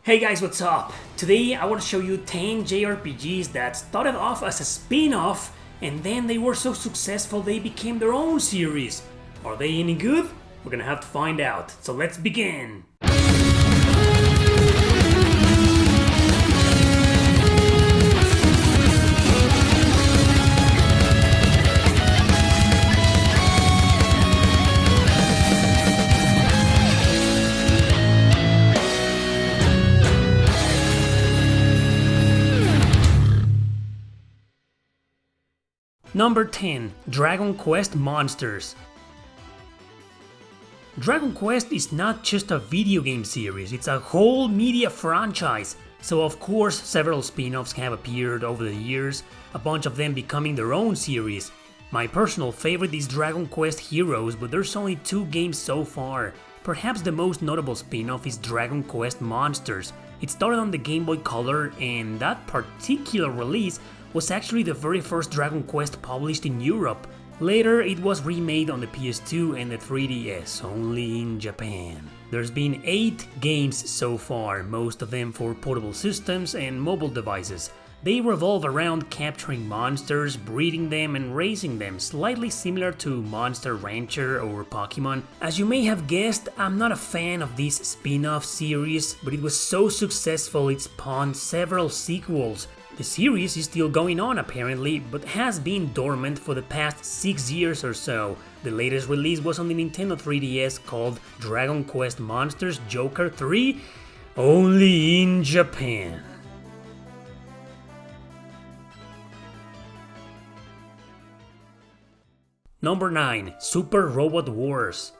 Hey guys, what's up? Today I want to show you 10 JRPGs that started off as a spin-off and then they were so successful they became their own series. Are they any good? We're gonna have to find out, so let's begin! Number 10. Dragon Quest Monsters. Dragon Quest is not just a video game series, it's a whole media franchise. So of course several spin-offs have appeared over the years, a bunch of them becoming their own series. My personal favorite is Dragon Quest Heroes, but there's only 2 games so far. Perhaps the most notable spin-off is Dragon Quest Monsters. It started on the Game Boy Color and that particular release was actually the very first Dragon Quest published in Europe. Later it was remade on the PS2 and the 3DS, only in Japan. There's been 8 games so far, most of them for portable systems and mobile devices. They revolve around capturing monsters, breeding them and raising them, slightly similar to Monster Rancher or Pokemon. As you may have guessed, I'm not a fan of this spin-off series, but it was so successful it spawned several sequels. The series is still going on apparently, but has been dormant for the past 6 years or so. The latest release was on the Nintendo 3DS called Dragon Quest Monsters Joker 3, only in Japan. Number 9. Super Robot Wars.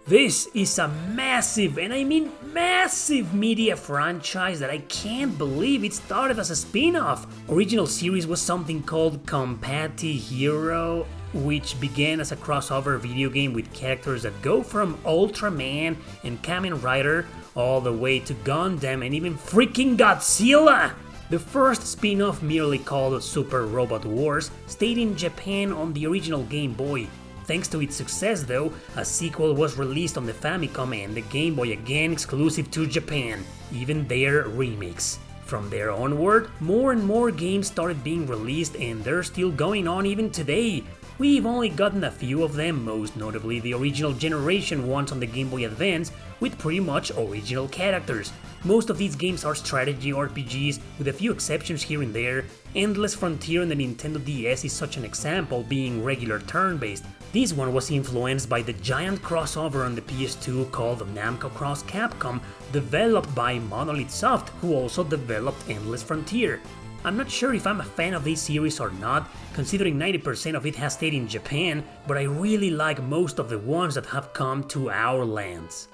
This is a massive, and I mean massive, media franchise that I can't believe it started as a spin-off. Original series was something called Compati Hero, which began as a crossover video game with characters that go from Ultraman and Kamen Rider all the way to Gundam and even freaking Godzilla! The first spin-off, merely called Super Robot Wars, stayed in Japan on the original Game Boy. Thanks to its success though, a sequel was released on the Famicom and the Game Boy, again exclusive to Japan, even their remix. From there onward, more and more games started being released and they're still going on even today. We've only gotten a few of them, most notably the original generation ones on the Game Boy Advance, with pretty much original characters. Most of these games are strategy RPGs, with a few exceptions here and there. Endless Frontier on the Nintendo DS is such an example, being regular turn-based. This one was influenced by the giant crossover on the PS2 called Namco Cross Capcom, developed by Monolith Soft, who also developed Endless Frontier. I'm not sure if I'm a fan of this series or not, considering 90% of it has stayed in Japan, but I really like most of the ones that have come to our lands.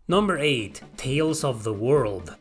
Number 8. Tales of the World.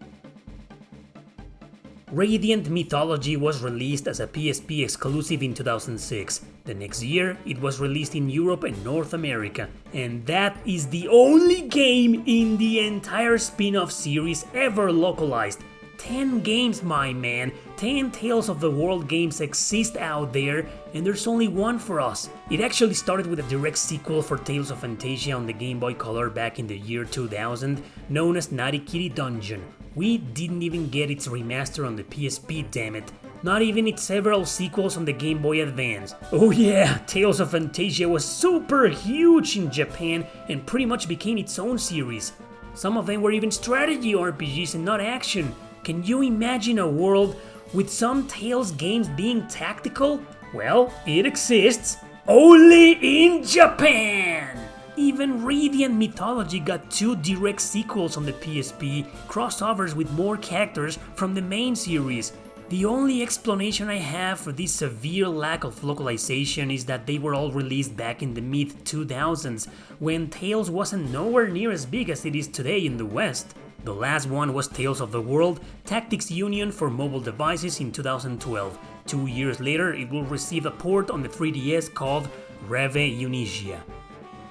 Radiant Mythology was released as a PSP exclusive in 2006. The next year, it was released in Europe and North America. And that is the only game in the entire spin-off series ever localized. 10 games, my man. 10 Tales of the World games exist out there, and there's only one for us. It actually started with a direct sequel for Tales of Fantasia on the Game Boy Color back in the year 2000, known as Narikiri Dungeon. We didn't even get its remaster on the PSP, damn it. Not even its several sequels on the Game Boy Advance. Oh yeah, Tales of Fantasia was super huge in Japan and pretty much became its own series. Some of them were even strategy RPGs and not action. Can you imagine a world with some Tales games being tactical? Well, it exists, only in Japan! Even Radiant Mythology got 2 direct sequels on the PSP, crossovers with more characters from the main series. The only explanation I have for this severe lack of localization is that they were all released back in the mid-2000s, when Tales wasn't nowhere near as big as it is today in the West. The last one was Tales of the World Tactics Union for mobile devices in 2012. 2 years later, it will receive a port on the 3DS called Reve Unigia.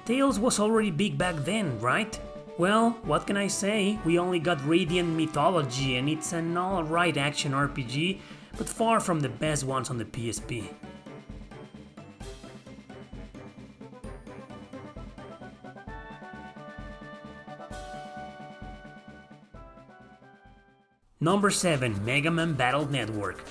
Tales was already big back then, right? Well, what can I say? We only got Radiant Mythology and it's an alright action RPG, but far from the best ones on the PSP. Number 7. Mega Man Battle Network.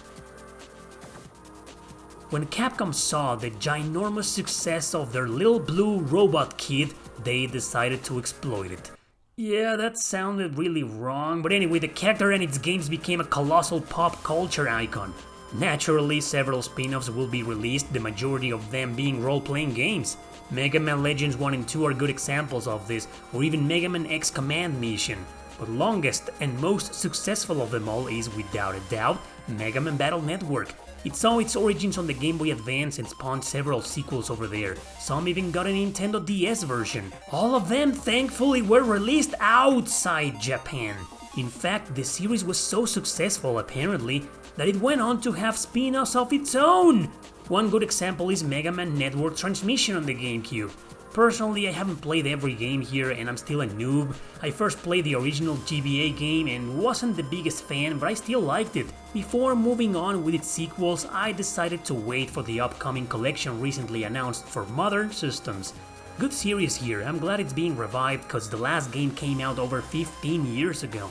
When Capcom saw the ginormous success of their little blue robot kid, they decided to exploit it. Yeah, that sounded really wrong, but anyway, the character and its games became a colossal pop culture icon. Naturally, several spin-offs will be released, the majority of them being role-playing games. Mega Man Legends 1 and 2 are good examples of this, or even Mega Man X Command Mission. But longest and most successful of them all is, without a doubt, Mega Man Battle Network. It saw its origins on the Game Boy Advance and spawned several sequels over there. Some even got a Nintendo DS version. All of them, thankfully, were released outside Japan. In fact, the series was so successful, apparently, that it went on to have spin-offs of its own. One good example is Mega Man Network Transmission on the GameCube. Personally, I haven't played every game here and I'm still a noob. I first played the original GBA game and wasn't the biggest fan, but I still liked it. Before moving on with its sequels, I decided to wait for the upcoming collection recently announced for modern systems. Good series here, I'm glad it's being revived cause the last game came out over 15 years ago.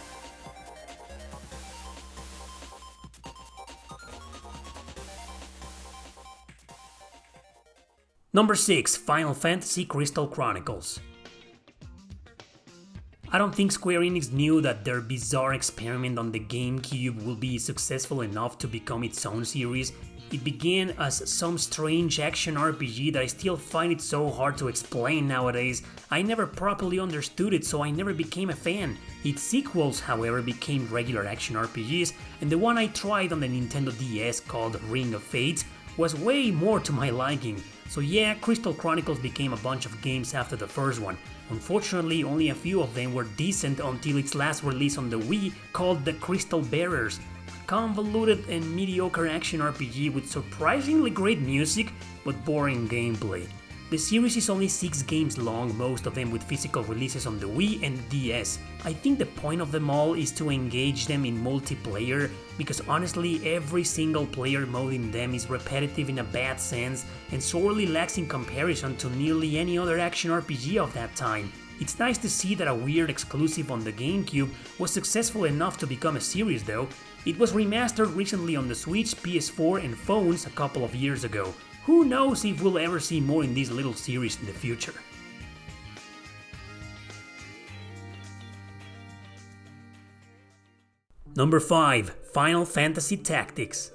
Number 6. Final Fantasy Crystal Chronicles. I don't think Square Enix knew that their bizarre experiment on the GameCube will be successful enough to become its own series. It began as some strange action RPG that I still find it so hard to explain nowadays. I never properly understood it, so I never became a fan. Its sequels, however, became regular action RPGs, and the one I tried on the Nintendo DS called Ring of Fates was way more to my liking. So yeah, Crystal Chronicles became a bunch of games after the first one. Unfortunately, only a few of them were decent until its last release on the Wii called The Crystal Bearers. A convoluted and mediocre action RPG with surprisingly great music, but boring gameplay. The series is only 6 games long, most of them with physical releases on the Wii and DS. I think the point of them all is to engage them in multiplayer, because honestly every single player mode in them is repetitive in a bad sense and sorely lacks in comparison to nearly any other action RPG of that time. It's nice to see that a weird exclusive on the GameCube was successful enough to become a series though. It was remastered recently on the Switch, PS4 and phones a couple of years ago. Who knows if we'll ever see more in this little series in the future. Number 5. Final Fantasy Tactics.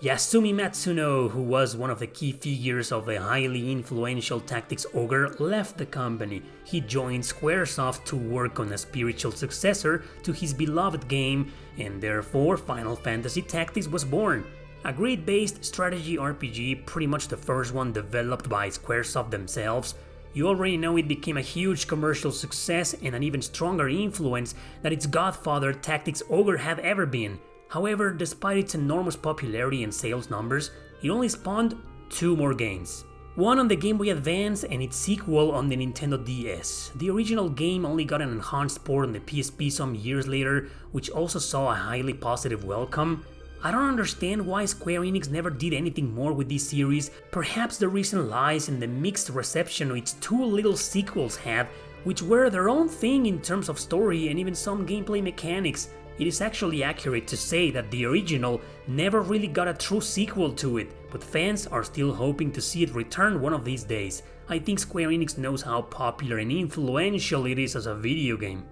Yasumi Matsuno, who was one of the key figures of a highly influential tactics ogre, left the company. He joined Squaresoft to work on a spiritual successor to his beloved game, and therefore Final Fantasy Tactics was born. A grid-based strategy RPG, pretty much the first one developed by Squaresoft themselves. You already know it became a huge commercial success and an even stronger influence than its godfather Tactics Ogre had ever been. However, despite its enormous popularity and sales numbers, it only spawned 2 more games. One on the Game Boy Advance and its sequel on the Nintendo DS. The original game only got an enhanced port on the PSP some years later, which also saw a highly positive welcome. I don't understand why Square Enix never did anything more with this series. Perhaps the reason lies in the mixed reception its 2 little sequels had, which were their own thing in terms of story and even some gameplay mechanics. It is actually accurate to say that the original never really got a true sequel to it, but fans are still hoping to see it return one of these days. I think Square Enix knows how popular and influential it is as a video game.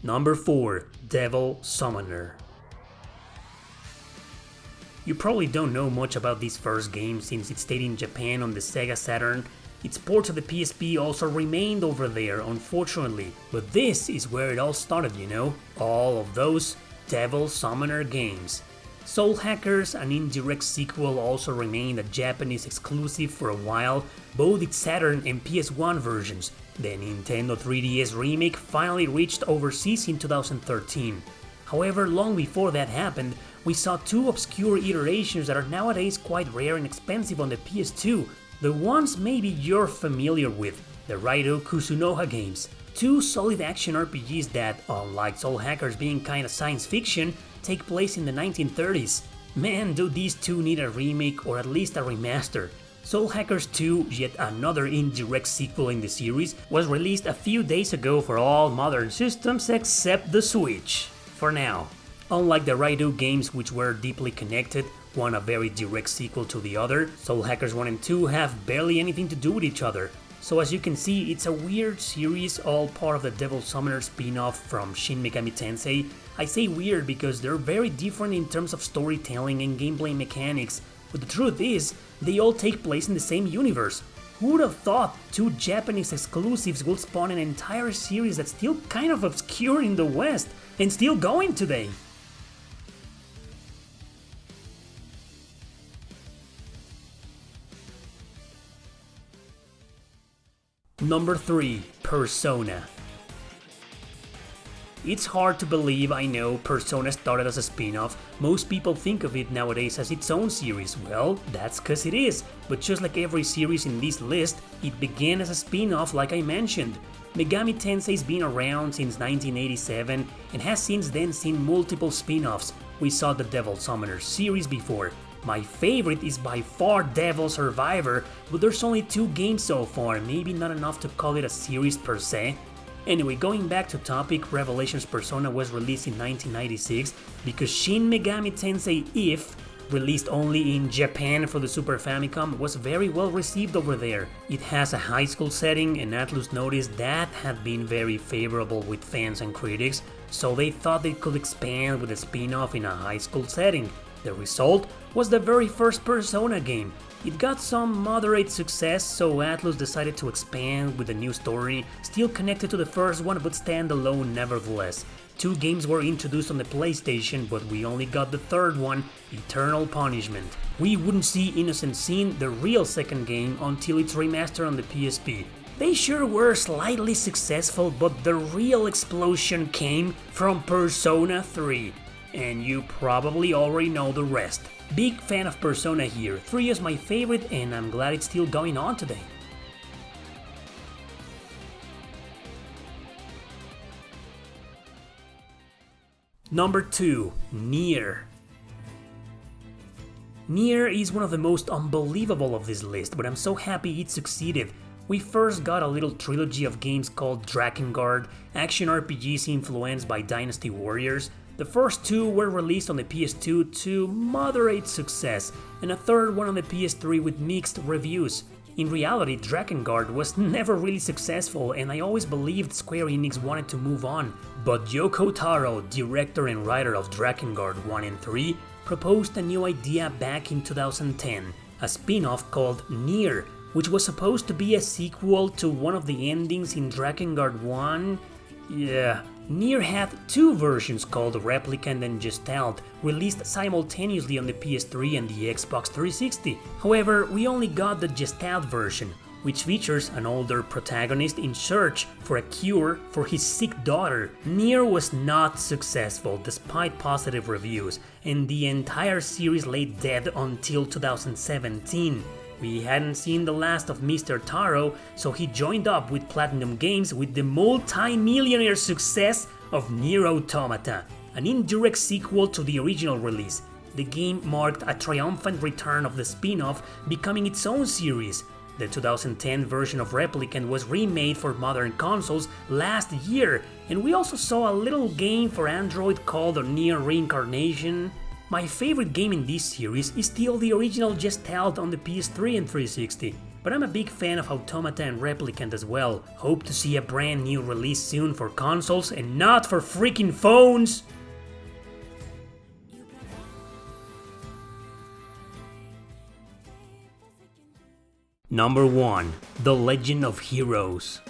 Number 4. Devil Summoner. You probably don't know much about this first game since it stayed in Japan on the Sega Saturn. Its port to the PSP also remained over there, unfortunately. But this is where it all started, you know? All of those Devil Summoner games. Soul Hackers, an indirect sequel, also remained a Japanese exclusive for a while, both its Saturn and PS1 versions. The Nintendo 3DS remake finally reached overseas in 2013. However, long before that happened, we saw 2 obscure iterations that are nowadays quite rare and expensive on the PS2, the ones maybe you're familiar with, the Raidou Kusunoha games. 2 solid action RPGs that, unlike Soul Hackers being kinda science fiction, take place in the 1930s. Man, do these 2 need a remake or at least a remaster. Soul Hackers 2, yet another indirect sequel in the series, was released a few days ago for all modern systems except the Switch. For now. Unlike the Raidu games, which were deeply connected, one a very direct sequel to the other, Soul Hackers 1 and 2 have barely anything to do with each other. So as you can see, it's a weird series, all part of the Devil Summoner spin-off from Shin Megami Tensei. I say weird because they're very different in terms of storytelling and gameplay mechanics, but the truth is, they all take place in the same universe. Who would have thought two Japanese exclusives will spawn an entire series that's still kind of obscure in the West, and still going today? Number 3. Persona. It's hard to believe, I know, Persona started as a spin-off. Most people think of it nowadays as its own series. Well, that's cause it is. But just like every series in this list, it began as a spin-off like I mentioned. Megami Tensei's been around since 1987 and has since then seen multiple spin-offs. We saw the Devil Summoner series before. My favorite is by far Devil Survivor, but there's only 2 games so far, maybe not enough to call it a series per se. Anyway, going back to topic, Revelations Persona was released in 1996 because Shin Megami Tensei If, released only in Japan for the Super Famicom, was very well received over there. It has a high school setting, and Atlus noticed that had been very favorable with fans and critics, so they thought they could expand with a spin-off in a high school setting. The result was the very first Persona game. It got some moderate success, so Atlus decided to expand with a new story, still connected to the first one but standalone nevertheless. 2 games were introduced on the PlayStation, but we only got the third one, Eternal Punishment. We wouldn't see Innocent Sin, the real second game, until its remaster on the PSP. They sure were slightly successful, but the real explosion came from Persona 3. And you probably already know the rest. Big fan of Persona here, 3 is my favorite and I'm glad it's still going on today. Number 2. Nier. Nier is one of the most unbelievable of this list, but I'm so happy it succeeded. We first got a little trilogy of games called Drakengard, action RPGs influenced by Dynasty Warriors. The first 2 were released on the PS2 to moderate success, and a third one on the PS3 with mixed reviews. In reality, Drakengard was never really successful, and I always believed Square Enix wanted to move on. But Yoko Taro, director and writer of Drakengard 1 and 3, proposed a new idea back in 2010, a spin-off called Nier, which was supposed to be a sequel to one of the endings in Drakengard 1. Yeah. Nier had 2 versions called Replicant and Gestalt, released simultaneously on the PS3 and the Xbox 360. However, we only got the Gestalt version, which features an older protagonist in search for a cure for his sick daughter. Nier was not successful despite positive reviews, and the entire series lay dead until 2017. We hadn't seen the last of Mr. Taro, so he joined up with Platinum Games with the multi-millionaire success of Nier Automata, an indirect sequel to the original release. The game marked a triumphant return of the spin-off, becoming its own series. The 2010 version of Replicant was remade for modern consoles last year, and we also saw a little game for Android called Nier Reincarnation. My favorite game in this series is still the original Gestalt on the PS3 and 360, but I'm a big fan of Automata and Replicant as well. Hope to see a brand new release soon for consoles and not for freaking phones! Number 1. The Legend of Heroes.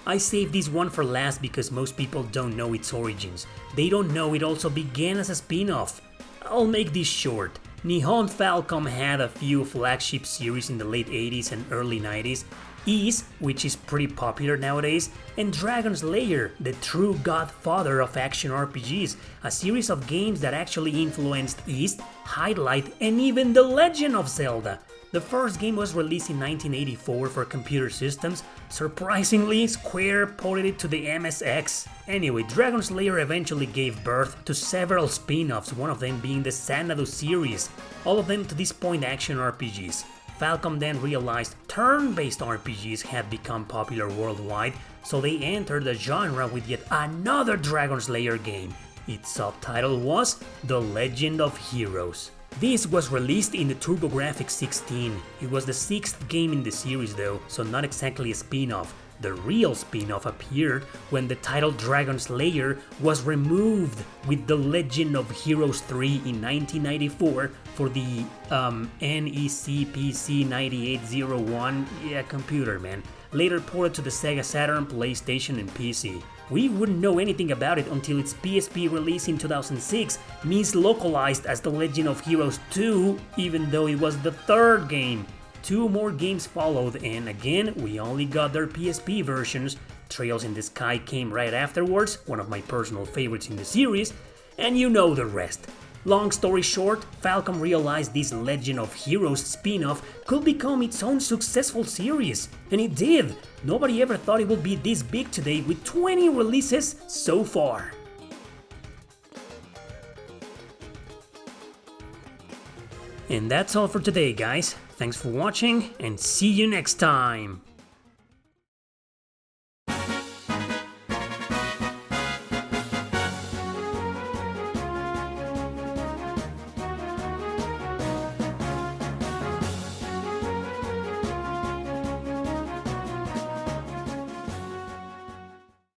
I saved this one for last because most people don't know its origins. They don't know it also began as a spin-off. I'll make this short. Nihon Falcom had a few flagship series in the late 80s and early 90s. Ys, which is pretty popular nowadays, and Dragon's Lair, the true godfather of action RPGs, a series of games that actually influenced Ys, Highlight, and even The Legend of Zelda. The first game was released in 1984 for computer systems. Surprisingly, Square ported it to the MSX. Anyway, Dragon Slayer eventually gave birth to several spin-offs, one of them being the Xanadu series, all of them to this point action RPGs. Falcom then realized turn-based RPGs had become popular worldwide, so they entered the genre with yet another Dragon Slayer game. Its subtitle was The Legend of Heroes. This was released in the TurboGrafx 16. It was the 6th game in the series though, so not exactly a spin-off. The real spin-off appeared when the title Dragon Slayer was removed with The Legend of Heroes 3 in 1994 for the NEC PC 9801, computer man, later ported to the Sega Saturn, PlayStation and PC. We wouldn't know anything about it until its PSP release in 2006, mislocalized as The Legend of Heroes 2, even though it was the 3rd game. 2 more games followed, and again, we only got their PSP versions. Trails in the Sky came right afterwards, one of my personal favorites in the series, and you know the rest. Long story short, Falcom realized this Legend of Heroes spin-off could become its own successful series, and it did! Nobody ever thought it would be this big today with 20 releases so far. And that's all for today, guys. Thanks for watching, and see you next time!